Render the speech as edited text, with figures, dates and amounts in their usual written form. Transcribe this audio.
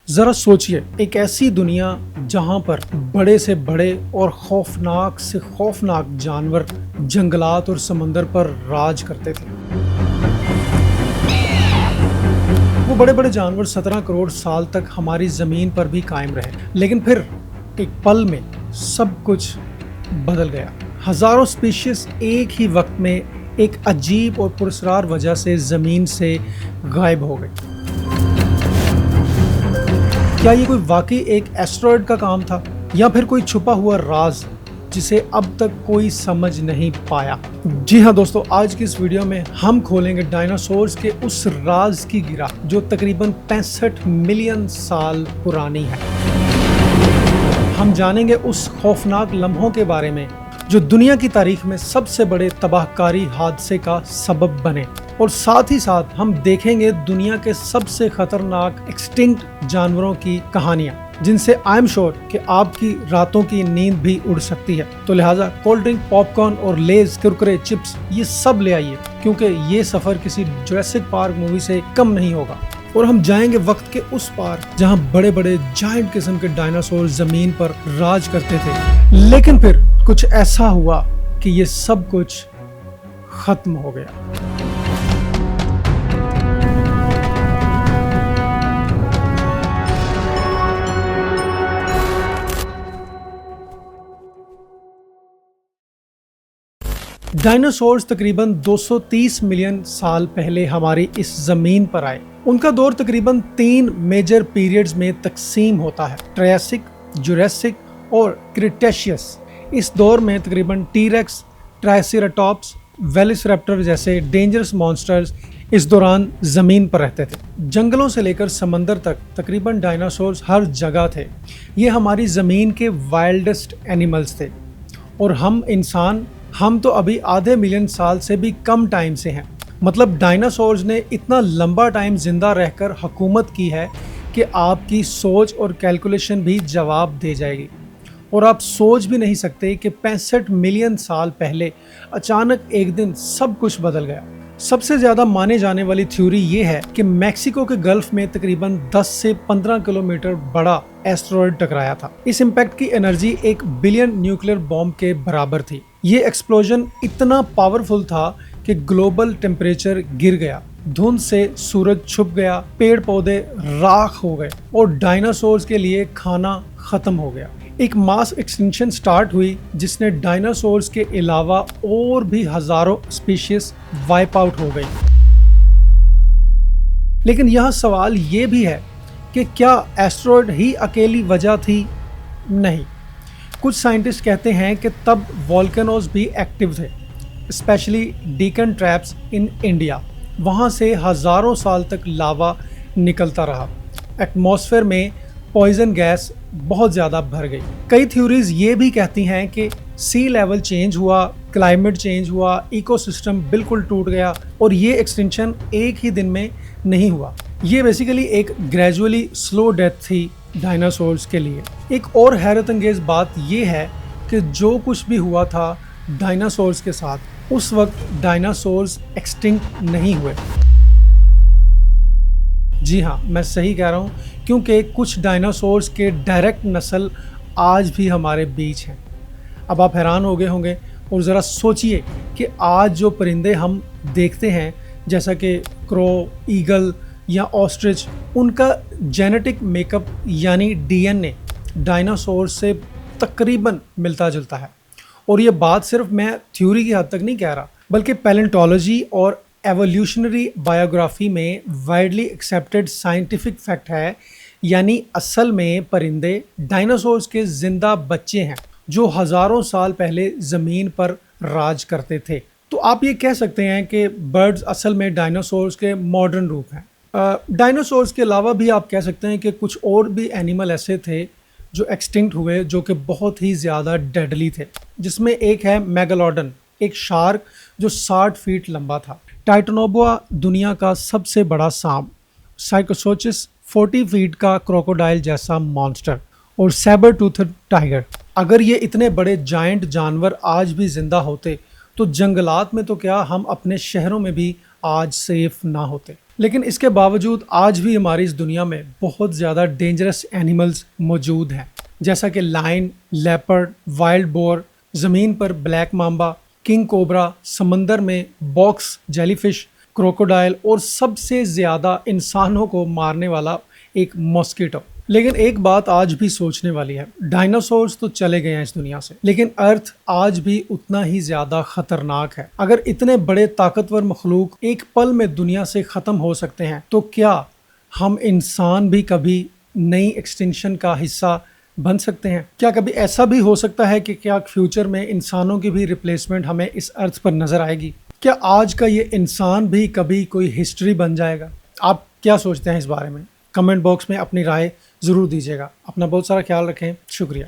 जरा सोचिए, एक ऐसी दुनिया जहां पर बड़े से बड़े और खौफनाक से खौफनाक जानवर जंगलात और समंदर पर राज करते थे। वो बड़े बड़े जानवर 17 करोड़ साल तक हमारी जमीन पर भी कायम रहे, लेकिन फिर एक पल में सब कुछ बदल गया। हजारों स्पीशीज एक ही वक्त में एक अजीब और पुरस्कार वजह से जमीन से गायब हो गई। क्या ये कोई वाकई एक एस्टेरॉयड का काम था या फिर कोई छुपा हुआ राज जिसे अब तक कोई समझ नहीं पाया? जी हाँ दोस्तों, आज की इस वीडियो में हम खोलेंगे डायनासोर्स के उस राज की गिरा जो तकरीबन 65 मिलियन साल पुरानी है। हम जानेंगे उस खौफनाक लम्हों के बारे में जो दुनिया की तारीख में सबसे बड़े तबाहकारी हादसे का सबब बने, और साथ ही साथ हम देखेंगे दुनिया के सबसे खतरनाक एक्सटिंक्ट जानवरों की कहानियां, जिनसे आई एम श्योर कि आपकी रातों की नींद भी उड़ सकती है। तो लिहाजा कोल्ड ड्रिंक, पॉपकॉर्न और लेज, कुरकुरे, चिप्स ये सब ले आइए, क्योंकि ये सफर किसी जुरासिक पार्क मूवी से कम नहीं होगा। और हम जाएंगे वक्त के उस पार जहां बड़े बड़े जायंट किस्म के डायनासोर जमीन पर राज करते थे, लेकिन फिर कुछ ऐसा हुआ कि ये सब कुछ खत्म हो गया। डायनासोर्स तकरीबन 230 मिलियन साल पहले हमारी इस जमीन पर आए। उनका दौर तकरीबन 3 मेजर पीरियड्स में तकसीम होता है: ट्रायसिक, जुरासिक और क्रिटेशियस। इस दौर में तकरीबन टीरेक्स, ट्राइसेराटॉप्स, वेलोसिरैप्टर जैसे डेंजरस मॉन्स्टर्स इस दौरान जमीन पर रहते थे। जंगलों से लेकर समंदर तक तकरीबन डायनासोर्स हर जगह थे। ये हमारी जमीन के वाइल्डेस्ट एनिमल्स थे, और हम इंसान तो अभी आधे मिलियन साल से भी कम टाइम से हैं। मतलब डायनासोर्स ने इतना लंबा टाइम जिंदा रहकर हुकूमत की है कि आपकी सोच और कैलकुलेशन भी जवाब दे जाएगी। और आप सोच भी नहीं सकते कि 65 मिलियन साल पहले अचानक एक दिन सब कुछ बदल गया। सबसे ज्यादा माने जाने वाली थ्योरी ये है कि मेक्सिको के गल्फ में तकरीबन 10 से 15 किलोमीटर बड़ा एस्टेरॉयड टकराया था। इस इम्पैक्ट की एनर्जी 1 बिलियन न्यूक्लियर बॉम्ब के बराबर थी। ये एक्सप्लोजन इतना पावरफुल था कि ग्लोबल टेम्परेचर गिर गया, धुंध से सूरज छुप गया, पेड़ पौधे राख हो गए और डायनासोर्स के लिए खाना खत्म हो गया। एक मास एक्सटिंक्शन स्टार्ट हुई जिसने डायनासोर्स के अलावा और भी हजारों स्पीशीज वाइप आउट हो गई। लेकिन यह सवाल ये भी है कि क्या एस्टेरॉयड ही अकेली वजह थी? नहीं। कुछ साइंटिस्ट कहते हैं कि तब वोल्केनोज भी एक्टिव थे, specially Deccan traps in India. वहाँ से हजारों साल तक लावा निकलता रहा। एटमॉस्फेयर में पॉइजन गैस बहुत ज़्यादा भर गई। कई थ्योरीज ये भी कहती हैं कि सी लेवल चेंज हुआ, क्लाइमेट चेंज हुआ, इकोसिस्टम बिल्कुल टूट गया, और ये एक्सटिंक्शन एक ही दिन में नहीं हुआ। ये बेसिकली एक ग्रेजुअली स्लो डेथ थी डायनासोर्स के लिए। एक और हैरत अंगेज बात यह है कि जो कुछ भी हुआ था डायनासोर्स के साथ, उस वक्त डायनासोर्स एक्सटिंक्ट नहीं हुए। जी हाँ, मैं सही कह रहा हूँ, क्योंकि कुछ डायनासोर्स के डायरेक्ट नस्ल आज भी हमारे बीच हैं। अब आप हैरान हो गए होंगे, और ज़रा सोचिए कि आज जो परिंदे हम देखते हैं जैसा कि क्रो, ईगल या ऑस्ट्रिच, उनका जेनेटिक मेकअप यानी डीएनए डायनासोर से तकरीबन मिलता जुलता है। और ये बात सिर्फ मैं थ्योरी की हद तक नहीं कह रहा, बल्कि पैलेंटोलॉजी और एवोल्यूशनरी बायोग्राफी में वाइडली एक्सेप्टेड साइंटिफिक फैक्ट है। यानी असल में परिंदे डायनासोर्स के जिंदा बच्चे हैं जो हजारों साल पहले ज़मीन पर राज करते थे। तो आप ये कह सकते हैं कि बर्ड्स असल में डायनासोर्स के मॉडर्न रूप हैं। डायनासोर्स के अलावा भी आप कह सकते हैं कि कुछ और भी एनिमल ऐसे थे जो एक्सटिंक्ट हुए, जो कि बहुत ही ज़्यादा डेडली थे, जिसमें एक है मेगालोडन, एक शार्क जो 60 फीट लंबा था। टाइटनोबोआ दुनिया का सबसे बड़ा सांप, साइकोसोचिस 40 फीट का क्रोकोडाइल जैसा मॉन्स्टर, और सैबर टूथड टाइगर। अगर ये इतने बड़े जायंट जानवर आज भी जिंदा होते तो जंगलात में तो क्या, हम अपने शहरों में भी आज सेफ ना होते। लेकिन इसके बावजूद आज भी हमारी इस दुनिया में बहुत ज़्यादा डेंजरस एनिमल्स मौजूद हैं, जैसा कि लायन, लेपर्ड, वाइल्ड बोर, ज़मीन पर ब्लैक माम्बा, किंग कोबरा, समंदर में बॉक्स जेलीफिश, क्रोकोडाइल और सबसे ज़्यादा इंसानों को मारने वाला एक मॉस्किटो। लेकिन एक बात आज भी सोचने वाली है, डायनासोर्स तो चले गए हैं इस दुनिया से, लेकिन अर्थ आज भी उतना ही ज़्यादा खतरनाक है। अगर इतने बड़े ताकतवर मखलूक एक पल में दुनिया से ख़त्म हो सकते हैं, तो क्या हम इंसान भी कभी नई एक्सटिंक्शन का हिस्सा बन सकते हैं? क्या कभी ऐसा भी हो सकता है कि क्या फ्यूचर में इंसानों की भी रिप्लेसमेंट हमें इस अर्थ पर नजर आएगी? क्या आज का ये इंसान भी कभी कोई हिस्ट्री बन जाएगा? आप क्या सोचते हैं इस बारे में? कमेंट बॉक्स में अपनी राय ज़रूर दीजिएगा। अपना बहुत सारा ख्याल रखें। शुक्रिया।